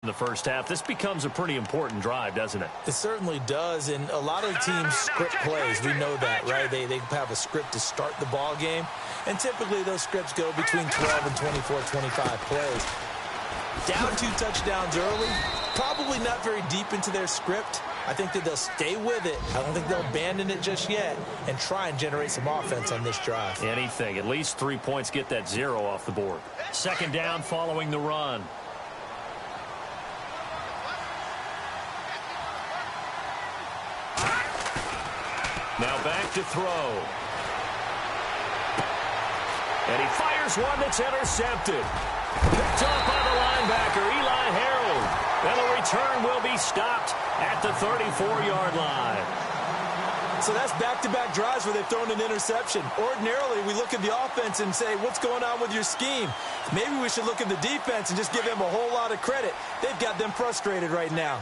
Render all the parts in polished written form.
In the first half, this becomes a pretty important drive, doesn't it? It certainly does, and a lot of teams script plays. We know that, right? They have a script to start the ball game, and typically those scripts go between 12 and 24, 25 plays. Down 2 touchdowns early, probably not very deep into their script. I think that they'll stay with it. I don't think they'll abandon it just yet and try and generate some offense on this drive. Anything. At least 3 points, get that 0 off the board. Second down following the run. Now back to throw. And he fires one that's intercepted. Picked off by the linebacker, Eli Harold. And the return will be stopped at the 34-yard line. So that's back-to-back drives where they've thrown an interception. Ordinarily, we look at the offense and say, what's going on with your scheme? Maybe we should look at the defense and just give them a whole lot of credit. They've got them frustrated right now.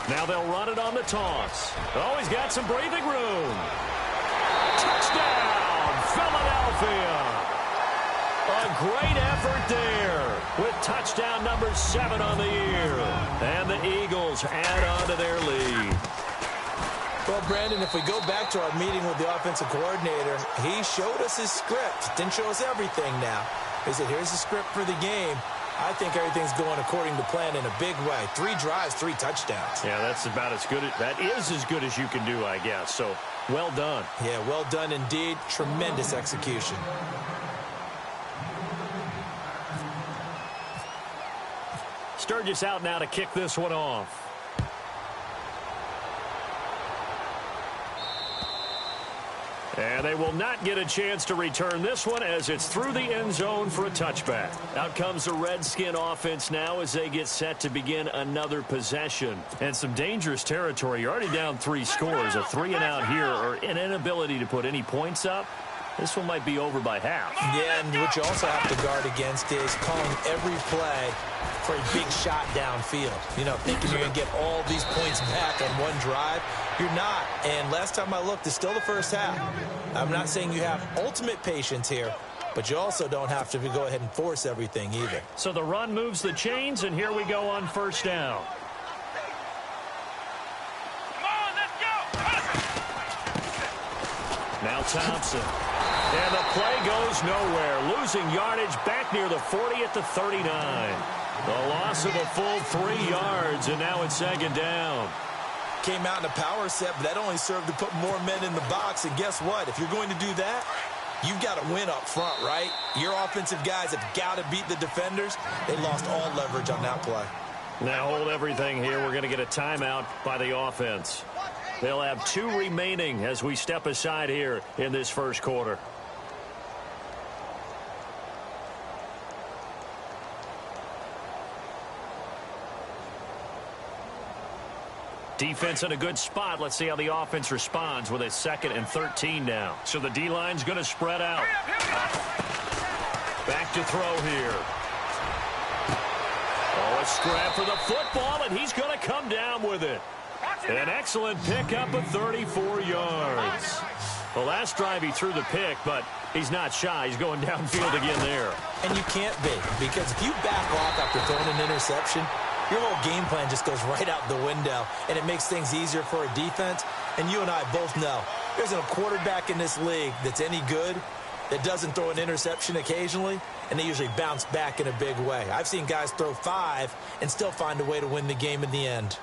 Now they'll run it on the toss. Oh, he's got some breathing room. Touchdown, Philadelphia. A great effort there with touchdown number 7 on the year. And the Eagles add on to their lead. Well, Brandon, if we go back to our meeting with the offensive coordinator, he showed us his script. Didn't show us everything now. He said, here's the script for the game. I think everything's going according to plan in a big way. 3 drives, 3 touchdowns. Yeah, that's about as good. That is as good as you can do, I guess. So, well done. Yeah, well done indeed. Tremendous execution. Sturgis out now to kick this one off. And they will not get a chance to return this one as it's through the end zone for a touchback. Out comes the Redskin offense now as they get set to begin another possession. And some dangerous territory. You're already down 3 scores. A 3-and-out here or an inability to put any points up. This one might be over by half. Yeah, and what you also have to guard against is calling every play for a big shot downfield. You know, thinking you're going to get all these points back on one drive. You're not. And last time I looked, it's still the first half. I'm not saying you have ultimate patience here, but you also don't have to go ahead and force everything either. So the run moves the chains, and here we go on first down. Now Thompson. And the play goes nowhere. Losing yardage back near the 40 at the 39. The loss of a full 3 yards, and now it's second down. Came out in a power set, but that only served to put more men in the box. And guess what? If you're going to do that, you've got to win up front, right? Your offensive guys have got to beat the defenders. They lost all leverage on that play. Now hold everything here. We're going to get a timeout by the offense. They'll have 2 remaining as we step aside here in this first quarter. Defense in a good spot. Let's see how the offense responds with a 2nd and 13 now. So the D-line's going to spread out. Back to throw here. Oh, a scrap for the football, and he's going to come down with it. An excellent pickup of 34 yards. The last drive he threw the pick, but he's not shy. He's going downfield again there. And you can't be, because if you back off after throwing an interception, your whole game plan just goes right out the window, and it makes things easier for a defense. And you and I both know there's a quarterback in this league that's any good that doesn't throw an interception occasionally, and they usually bounce back in a big way. I've seen guys throw 5 and still find a way to win the game in the end.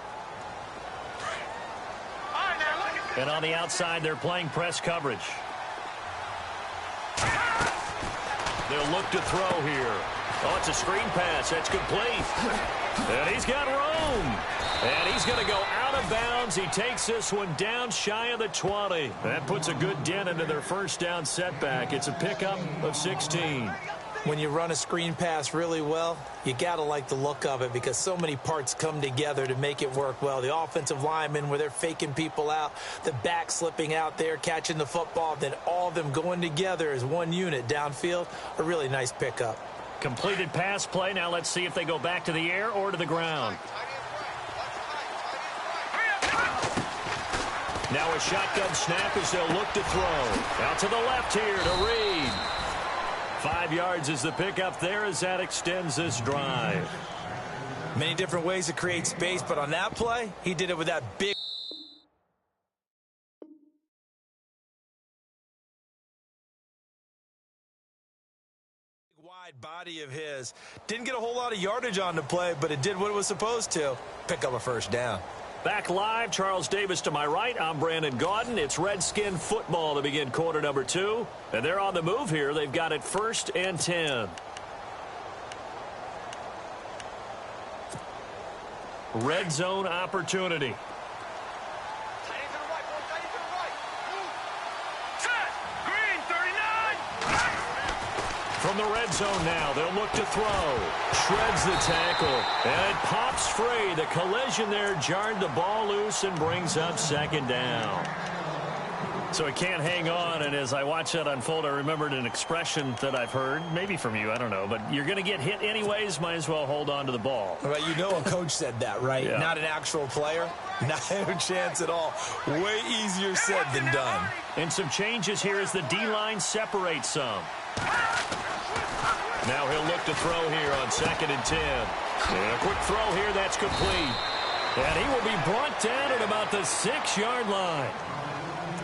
And on the outside, they're playing press coverage. They'll look to throw here. Oh, it's a screen pass. That's complete. And he's got room. And he's going to go out of bounds. He takes this one down shy of the 20. That puts a good dent into their first down setback. It's a pickup of 16. When you run a screen pass really well, you got to like the look of it because so many parts come together to make it work well. The offensive linemen where they're faking people out, the back slipping out there, catching the football, then all of them going together as one unit downfield, a really nice pickup. Completed pass play. Now let's see if they go back to the air or to the ground. Now a shotgun snap as they'll look to throw. Out to the left here to Reed. 5 yards is the pickup there as that extends this drive. Many different ways to create space, but on that play, he did it with that big wide body of his. Didn't get a whole lot of yardage on the play, but it did what it was supposed to. Pick up a first down. Back live, Charles Davis to my right. I'm Brandon Gaudin. It's Redskin football to begin quarter number 2. And they're on the move here. They've got it 1st and 10. Red zone opportunity. From the red zone now, they'll look to throw. Shreds the tackle, and it pops free. The collision there jarred the ball loose and brings up 2nd down. So it can't hang on, and as I watch that unfold, I remembered an expression that I've heard, maybe from you, I don't know, but you're going to get hit anyways, might as well hold on to the ball. Well, you know a coach said that, right? Yeah. Not an actual player. Not a chance at all. Way easier said than done. And some changes here as the D-line separates some. Now he'll look to throw here on 2nd and 10. And a quick throw here, that's complete. And he will be brought down at about the 6-yard line.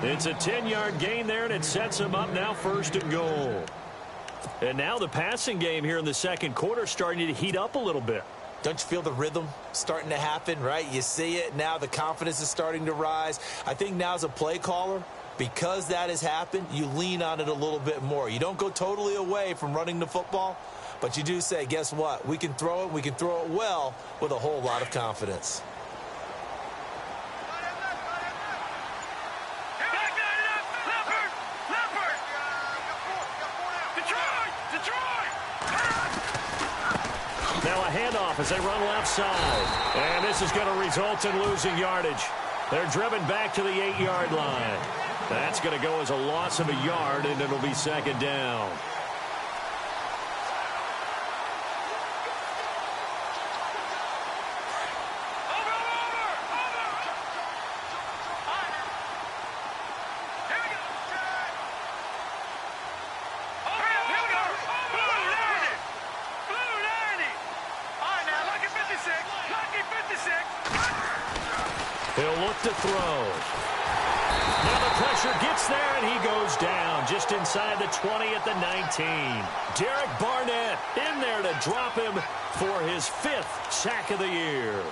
It's a 10-yard gain there, and it sets him up now 1st and goal. And now the passing game here in the 2nd quarter starting to heat up a little bit. Don't you feel the rhythm starting to happen, right? You see it now. The confidence is starting to rise. I think now as a play caller, because that has happened, you lean on it a little bit more. You don't go totally away from running the football, but you do say, guess what? We can throw it. We can throw it well with a whole lot of confidence. Now a handoff as they run left side. And this is going to result in losing yardage. They're driven back to the 8-yard line. That's going to go as a loss of a yard, and it'll be 2nd down. He'll look to throw. Now the pressure gets there, and he goes down just inside the 20 at the 19. Derek Barnett in there to drop him for his 5th sack of the year.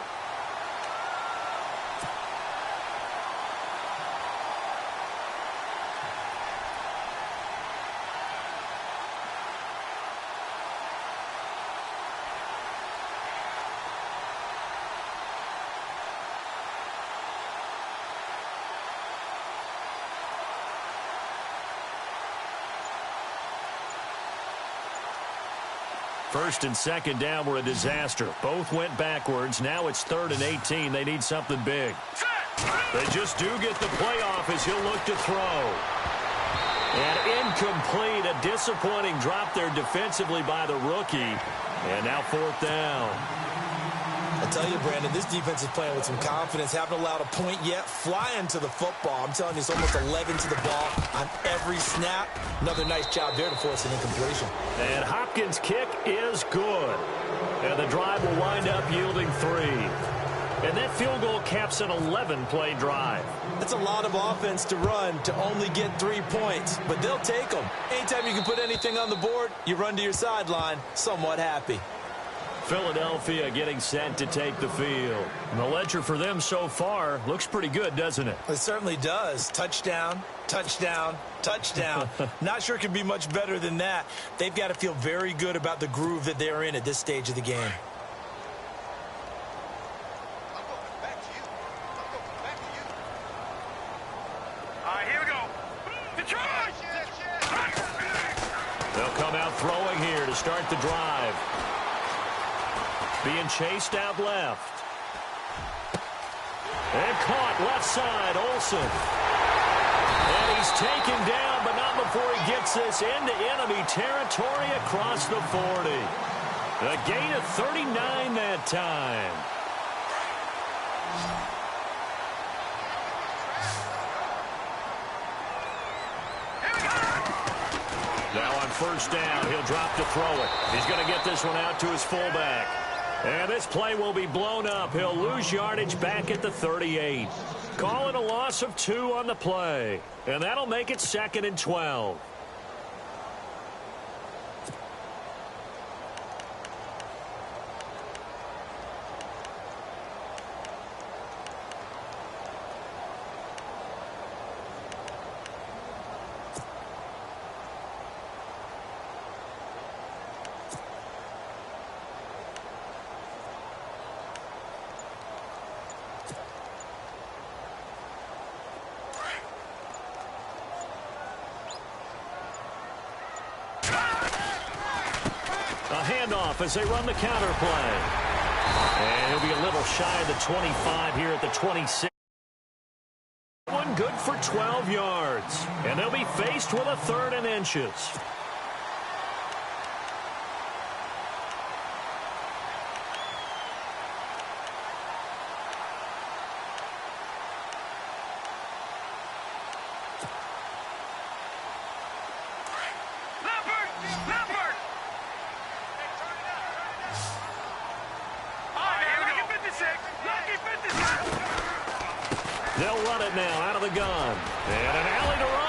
First and 2nd down were a disaster. Both went backwards. Now it's 3rd and 18. They need something big. They just do get the playoff as he'll look to throw. And incomplete. A disappointing drop there defensively by the rookie. And now 4th down. I tell you, Brandon, this defense is playing with some confidence. Haven't allowed a point yet. Flying to the football. I'm telling you, it's almost 11 to the ball on every snap. Another nice job there to force an incompletion. And Hopkins' kick is good. And the drive will wind up yielding 3. And that field goal caps an 11-play drive. That's a lot of offense to run to only get 3 points, but they'll take them. Anytime you can put anything on the board, you run to your sideline somewhat happy. Philadelphia getting set to take the field. And the ledger for them so far looks pretty good, doesn't it? It certainly does. Touchdown, touchdown, touchdown. Not sure it can be much better than that. They've got to feel very good about the groove that they're in at this stage of the game. All right, here we go. Detroit! They'll come out throwing here to start the drive. Being chased out left. And caught left side, Olsen. And he's taken down, but not before he gets this into enemy territory across the 40. A gain of 39 that time. Now on first down, he'll drop to throw it. He's going to get this one out to his fullback. And this play will be blown up. He'll lose yardage back at the 38. Call it a loss of 2 on the play. And that'll make it 2nd and 12. A handoff as they run the counter play. And he'll be a little shy of the 25 here at the 26. One good for 12 yards. And they'll be faced with a 3rd and inches. They'll run it now out of the gun. And an alley to run.